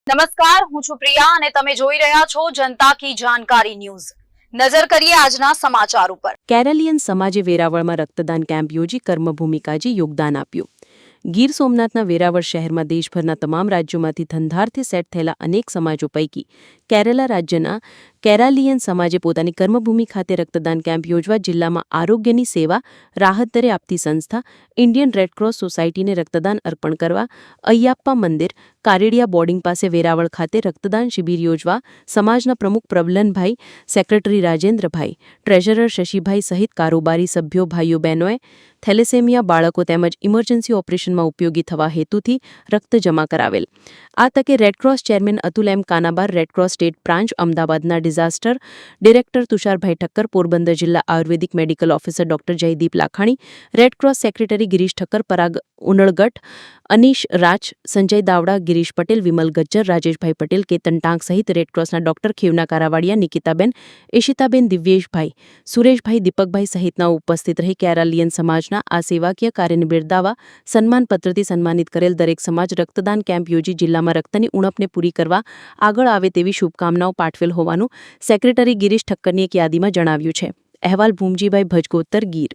નમસ્કાર, હું છું પ્રિયા અને તમે જોઈ રહ્યા છો જનતા કી જાણકારી ન્યૂઝ। નજર કરીએ આજના સમાચાર ઉપર। કેરાલિયન સમાજે વેરાવળમાં રક્તદાન કેમ્પ યોજી કર્મભૂમિકાજી યોગદાન આપ્યું। ગીર સોમનાથના વેરાવળ શહેરમાં દેશભરના તમામ રાજ્યોમાંથી ધંધારથી સેટ થયેલા અનેક સમાજો પૈકી કેરાલા રાજ્યના કેરાલિયન સમાજે પોતાની કર્મભૂમિ ખાતે રક્તદાન કેમ્પ યોજવા જિલ્લામાં આરોગ્યની સેવા રાહત દરે આપતી સંસ્થા ઇન્ડિયન રેડક્રોસ સોસાયટીને રક્તદાન અર્પણ કરવા અય્યાપ્પા મંદિર કારેડિયા બોર્ડિંગ પાસે વેરાવળ ખાતે રક્તદાન શિબિર યોજવા સમાજના પ્રમુખ પ્રબલનભાઈ, સેક્રેટરી રાજેન્દ્રભાઈ, ટ્રેઝરર શશીભાઈ સહિત કારોબારી સભ્યો ભાઈઓ બહેનોએ થેલેસેમિયા બાળકો તેમજ ઇમરજન્સી ઓપરેશનમાં ઉપયોગી થવા હેતુથી રક્ત જમા કરાવેલ। આ તકે Red Cross chairman Atul M Kanabar, Red Cross state branch અમદાવાદના ડિઝાસ્ટર ડિરેક્ટર તુષારભાઈ ઠક્કર, પોરબંદર જિલ્લા Ayurvedic medical officer doctor Jaydeep Lakhani, Red Cross secretary Girish Thakkar, Parag Unalgadh, Anish Raj, Sanjay Davda, Girish Patel, Vimal Gajjar, રાજેશભાઈ પટેલ, કેતન ટાંક સહિત રેડક્રોસના ડોક્ટર ખેવના કારાવાડિયા, નિકિતાબેન, ઈશિતાબેન, દિવ્યેશભાઈ, સુરેશભાઈ, દીપકભાઈ સહિતના ઉપસ્થિત રહી કેરાલિયન સમાજના આ સેવાકીય કાર્યને બિરદાવવા સન્માનપત્રથી સન્માનિત કરેલ દરેક સમાજ રક્તદાન કેમ્પ યોજી જિલ્લામાં રક્તની ઉણપને પૂરી કરવા આગળ આવે તેવી શુભકામનાઓ પાઠવેલ હોવાનું સેક્રેટરી ગિરીશ ઠક્કરની એક યાદીમાં જણાવ્યું છે। અહેવાલ ભૂમજીભાઈ ભજગોતર, ગીર।